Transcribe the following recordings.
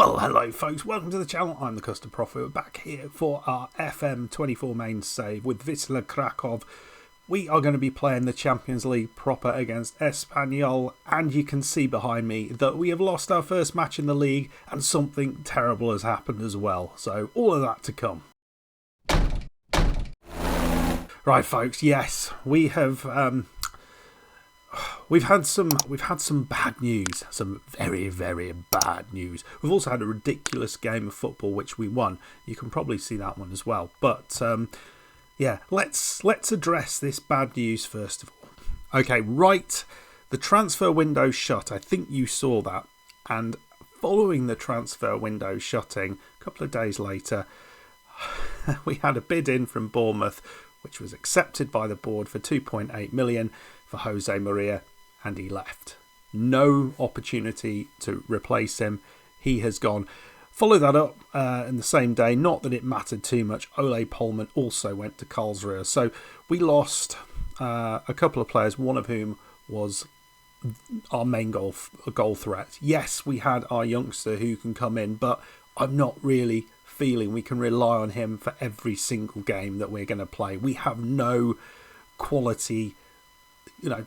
Well, hello folks, welcome to the channel. I'm the Custard Prophet. We're back here for our FM24 main save with Wisla Krakow. We are going to be playing the Champions League proper against Espanyol, and you can see behind me that we have lost our first match in the league and something terrible has happened as well. So all of that to come. Right folks, yes, we have We've had some bad news, some very, very bad news. We've also had a ridiculous game of football which we won. You can probably see that one as well. But yeah, let's address this bad news first of all. Okay, right, the transfer window shut. I think you saw that. And following the transfer window shutting, a couple of days later, we had a bid in from Bournemouth, which was accepted by the board for 2.8 million for Jose Maria, and he left. No opportunity to replace him. He has gone. Follow that up in the same day. Not that it mattered too much. Ole Polman also went to Karlsruhe. So we lost a couple of players, one of whom was our main goal threat. Yes, we had our youngster who can come in, but I'm not really feeling we can rely on him for every single game that we're going to play. We have no quality,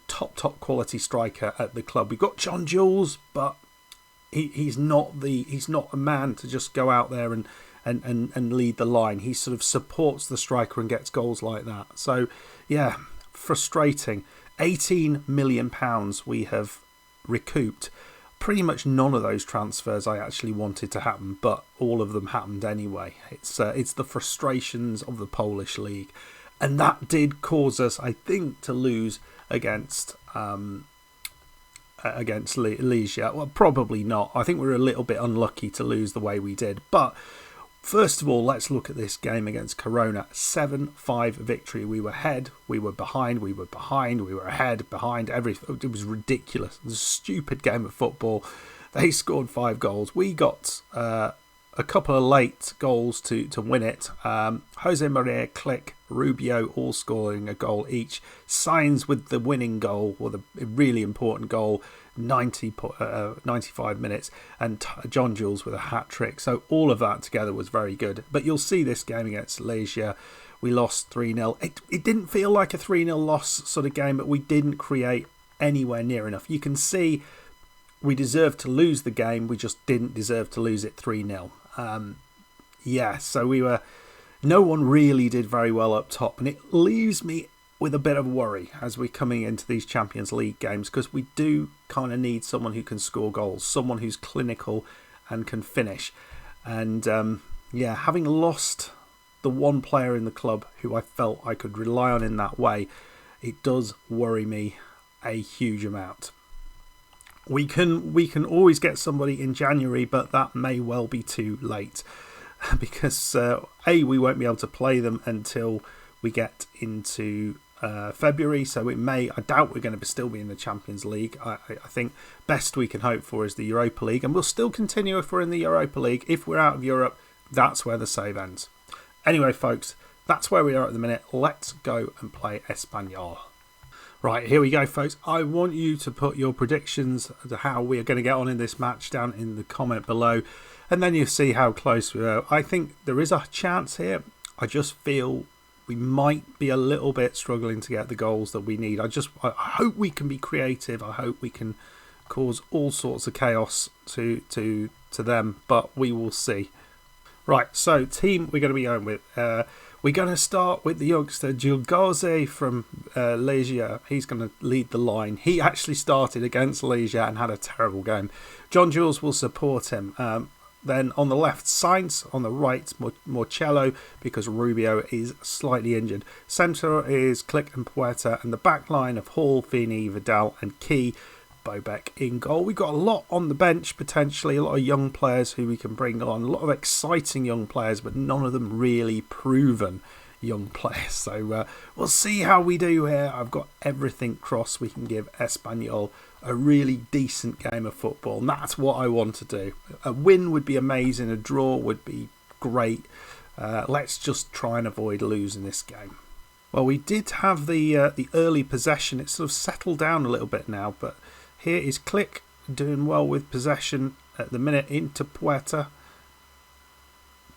top quality striker at the club. We've got John Jules, but he's not a man to just go out there and lead the line. He sort of supports the striker and gets goals like that. So yeah, frustrating. £18 million we have recouped. Pretty much none of those transfers I actually wanted to happen, but all of them happened anyway. It's the frustrations of the Polish league, and that did cause us, I think, to lose against Legia. Well, probably not. I think we were a little bit unlucky to lose the way we did. But first of all, let's look at this game against Corona. 7-5 victory. We were ahead, we were behind, we were behind, we were ahead, behind, everything. It was ridiculous. It was a stupid game of football. They scored 5 goals. We got a couple of late goals to win it. Jose Maria, Click, Rubio all scoring a goal each. Signs with the winning goal, or the really important goal, 95 minutes, and John Jules with a hat-trick. So all of that together was very good. But you'll see this game against Legia, we lost 3-0. It didn't feel like a 3-0 loss sort of game, but we didn't create anywhere near enough. You can see we deserved to lose the game, we just didn't deserve to lose it 3-0. Yeah, so no one really did very well up top, and it leaves me with a bit of worry as we're coming into these Champions League games, because we do kind of need someone who can score goals, someone who's clinical and can finish. And yeah, having lost the one player in the club who I felt I could rely on in that way, it does worry me a huge amount. We can always get somebody in January, but that may well be too late, because we won't be able to play them until we get into February. So I doubt we're going to still be in the Champions League. I think best we can hope for is the Europa League, and we'll still continue if we're in the Europa League. If we're out of Europe, that's where the save ends. Anyway, folks, that's where we are at the minute. Let's go and play Espanyol. Right, here we go, folks. I want you to put your predictions to how we are going to get on in this match down in the comment below, and then you'll see how close we are. I think there is a chance here. I just feel we might be a little bit struggling to get the goals that we need. I hope we can be creative. I hope we can cause all sorts of chaos to them, but we will see. Right, so team we're going to be going with. We're going to start with the youngster Gilgoze from Legia. He's going to lead the line. He actually started against Legia and had a terrible game. John Jules will support him. Then on the left, Sainz. On the right, Morcello, because Rubio is slightly injured. Centre is Click and Puerta. And the back line of Hall, Fini, Vidal and Key. Bobek in goal. We've got a lot on the bench, potentially. A lot of young players who we can bring on. A lot of exciting young players, but none of them really proven young players. So we'll see how we do here. I've got everything crossed. We can give Espanyol a really decent game of football, and that's what I want to do. A win would be amazing. A draw would be great. Let's just try and avoid losing this game. Well, we did have the early possession. It's sort of settled down a little bit now, but here is Click doing well with possession at the minute into Puerta.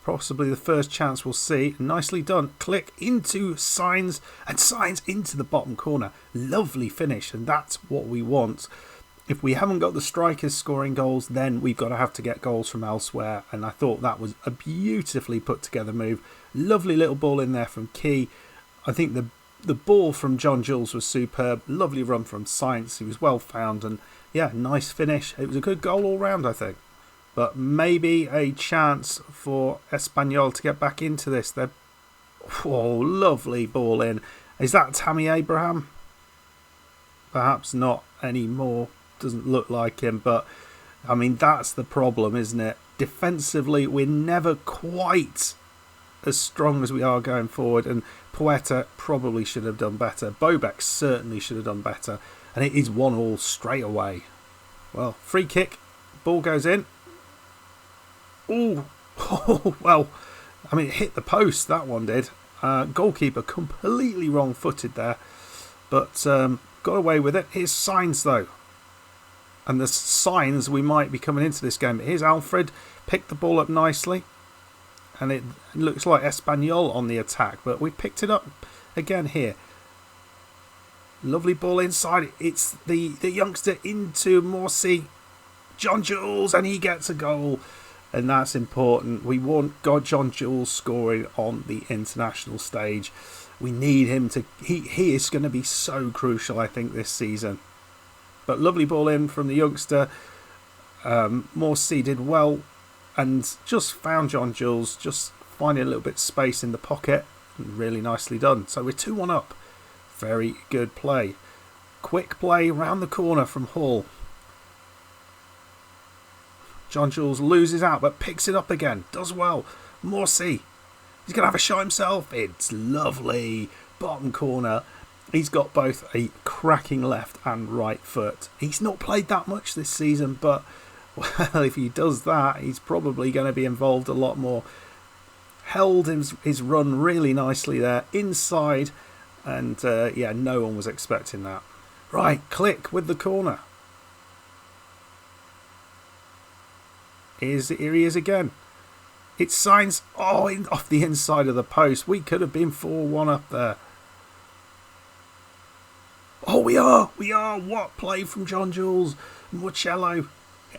Possibly the first chance we'll see. Nicely done. Click into Signs, and Signs into the bottom corner. Lovely finish, and that's what we want. If we haven't got the strikers scoring goals, then we've got to have to get goals from elsewhere. And I thought that was a beautifully put together move. Lovely little ball in there from Key. I think the ball from John Jules was superb. Lovely run from Science. He was well found, and yeah, nice finish. It was a good goal all round, I think. But maybe a chance for Espanyol to get back into this. Lovely ball in. Is that Tammy Abraham? Perhaps not anymore. Doesn't look like him. But, I mean, that's the problem, isn't it? Defensively, we're never quite as strong as we are going forward. And Puerta probably should have done better. Bobek certainly should have done better. And it is 1-1 straight away. Well, free kick. Ball goes in. Well, I mean, it hit the post, that one did. Goalkeeper completely wrong-footed there, but got away with it. Here's Signs, though. And the signs we might be coming into this game. Here's Alfred, picked the ball up nicely. And it looks like Espanyol on the attack, but we picked it up again here. Lovely ball inside. It's the youngster into Morsi. John Jules, and he gets a goal. And that's important. We want John Jules scoring on the international stage. We need him to... He is going to be so crucial, I think, this season. But lovely ball in from the youngster. Morsi did well and just found John Jules, just finding a little bit of space in the pocket. Really nicely done. So we're 2-1 up. Very good play. Quick play round the corner from Hall. John Jules loses out, but picks it up again. Does well. Morsi. He's going to have a shot himself. It's lovely. Bottom corner. He's got both a cracking left and right foot. He's not played that much this season, but well, if he does that, he's probably going to be involved a lot more. Held his run really nicely there. Inside. And yeah, no one was expecting that. Right, Click with the corner. Here he is again. It Signs off the inside of the post. We could have been 4-1 up there. Oh, we are. What play from John Jules. Marcello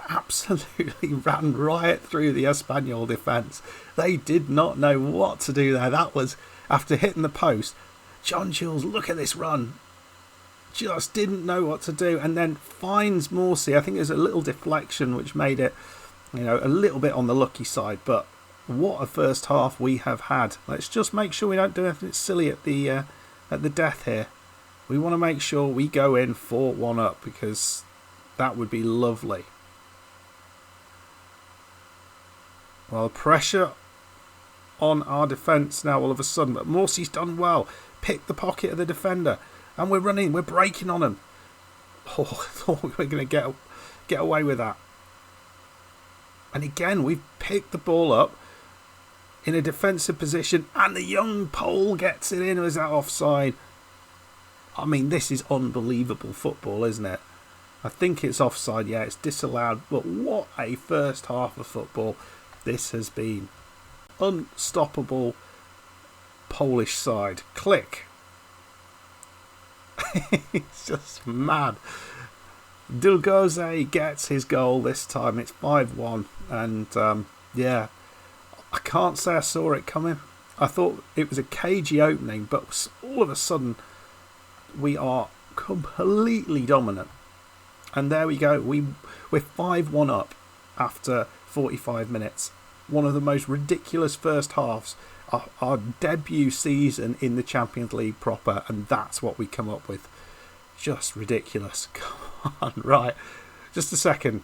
absolutely ran riot through the Espanyol defence. They did not know what to do there. That was after hitting the post. John Jules, look at this run. Just didn't know what to do, and then finds Morsi. I think there's a little deflection which made it, a little bit on the lucky side, but what a first half we have had. Let's just make sure we don't do anything silly at the death here. We want to make sure we go in 4-1 up, because that would be lovely. Well, pressure on our defence now all of a sudden, but Morsi's done well. Picked the pocket of the defender, and we're breaking on him. Oh, I thought we were going to get away with that. And again, we've picked the ball up in a defensive position, and the young Pole gets it in. Is that offside? I mean, this is unbelievable football, isn't it? I think it's offside. Yeah, it's disallowed. But what a first half of football this has been. Unstoppable Polish side. Click. It's just mad. Dulgoze gets his goal this time. It's 5-1. And yeah, I can't say I saw it coming. I thought it was a cagey opening, but all of a sudden we are completely dominant. And there we go. We're 5-1 up after 45 minutes. One of the most ridiculous first halves. Our debut season in the Champions League proper, and that's what we come up with. Just ridiculous. Come on, right. Just a second.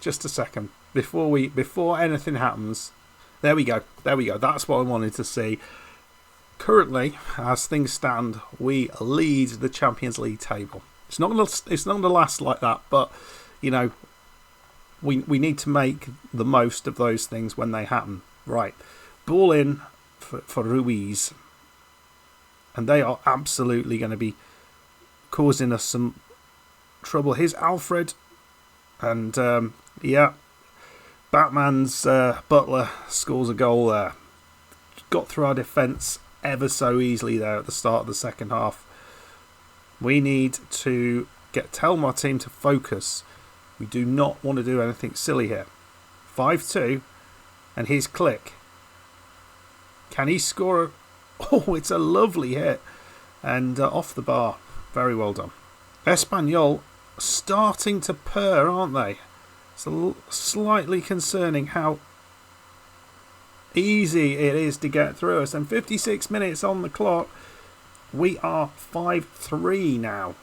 Before anything happens. There we go. That's what I wanted to see. Currently, as things stand, we lead the Champions League table. It's not going to last like that, but we need to make the most of those things when they happen. Right, ball in for Ruiz, and they are absolutely going to be causing us some trouble. Here's Alfred, And Batman's Butler scores a goal there. Got through our defence ever so easily there at the start of the second half. We need to tell my team to focus. We do not want to do anything silly here. 5-2, and here's Click. Can he score? Oh, it's a lovely hit. And off the bar. Very well done. Espanyol starting to purr, aren't they? It's slightly concerning how easy it is to get through us. And 56 minutes on the clock. We are 5-3 now.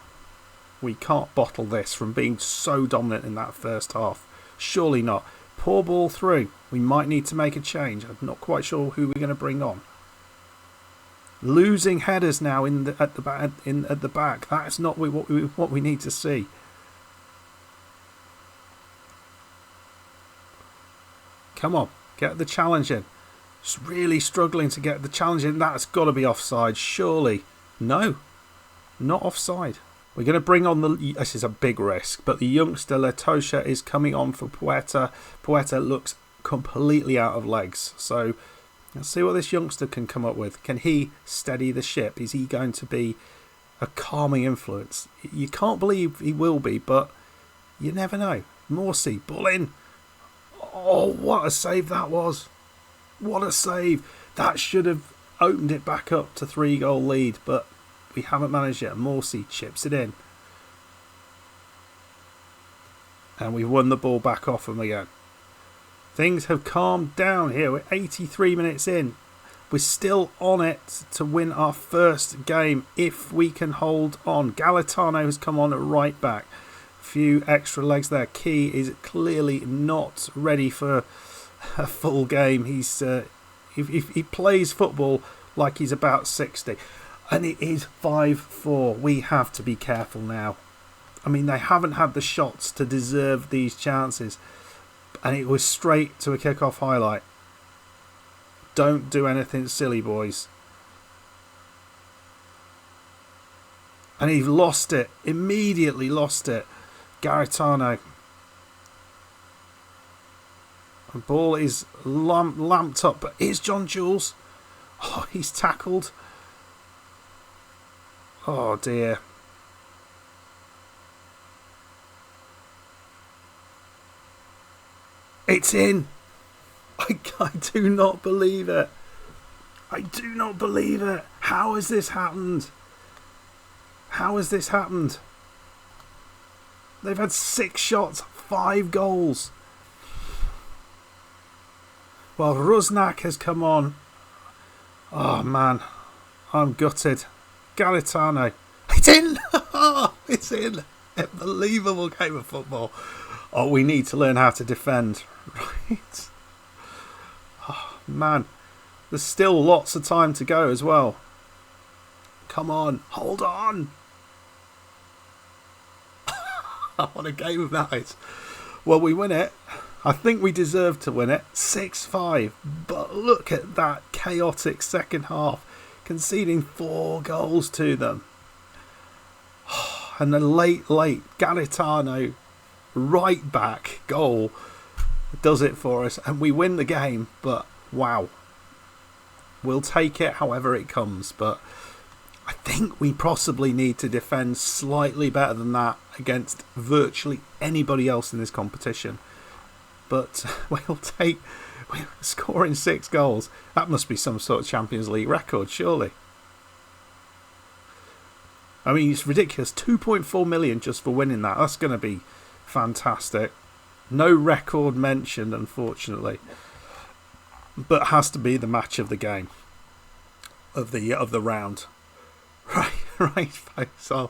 We can't bottle this from being so dominant in that first half. Surely not. Poor ball through. We might need to make a change. I'm not quite sure who we're going to bring on. Losing headers now at the back. That's not what we need to see. Come on, get the challenge in. Just really struggling to get the challenge in. That's got to be offside, surely. No, not offside. We're going to bring on this is a big risk, but the youngster Letosha is coming on for Puerta. Puerta looks completely out of legs. So let's see what this youngster can come up with. Can he steady the ship? Is he going to be a calming influence? You can't believe he will be, but you never know. Morsey, ball in. Oh, what a save that was. What a save. That should have opened it back up to 3-goal lead, but we haven't managed yet. Morsey chips it in. And we've won the ball back off him again. Things have calmed down here. We're 83 minutes in. We're still on it to win our first game if we can hold on. Galatano has come on at right back. A few extra legs there. Key is clearly not ready for a full game. He plays football like he's about 60. And it is 5-4. We have to be careful now. I mean, they haven't had the shots to deserve these chances. And it was straight to a kick-off highlight. Don't do anything silly, boys. And he lost it. Immediately lost it. Garitano. The ball is lamped up. But here's John Jules. Oh, he's tackled. Oh dear. It's in. I do not believe it. I do not believe it. How has this happened? How has this happened? They've had 6 shots, 5 goals. Well, Rusnak has come on. Oh man, I'm gutted. Galatano. It's in! It's in! Unbelievable game of football. Oh, we need to learn how to defend. Right. Oh, man. There's still lots of time to go as well. Come on. Hold on. What a game of that is. Well, we win it. I think we deserve to win it. 6-5. But look at that chaotic second half. Conceding 4 goals to them. And the late Galatano right back goal does it for us. And we win the game. But wow. We'll take it however it comes. But I think we possibly need to defend slightly better than that against virtually anybody else in this competition. But we're scoring 6 goals. That must be some sort of Champions League record, surely. I mean, it's ridiculous. 2.4 million just for winning that. That's going to be fantastic. No record mentioned, unfortunately. But has to be the match of the game. Of the round. Right. So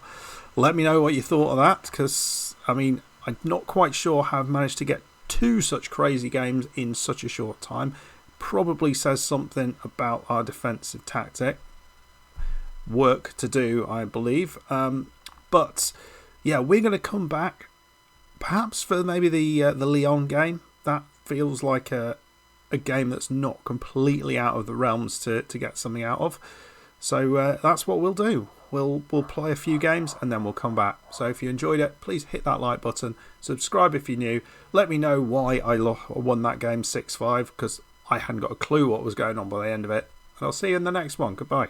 let me know what you thought of that. Because, I mean, I'm not quite sure how I've managed to get 2 such crazy games in such a short time. Probably says something about our defensive tactic. Work to do, I believe. But yeah, we're going to come back perhaps for maybe the Lyon game. That feels like a game that's not completely out of the realms to get something out of. So that's what we'll do. we'll play a few games and then we'll come back. So if you enjoyed it, please hit that like button, subscribe if you're new, let me know why I won that game 6-5, because I hadn't got a clue what was going on by the end of it, and I'll see you in the next one. Goodbye.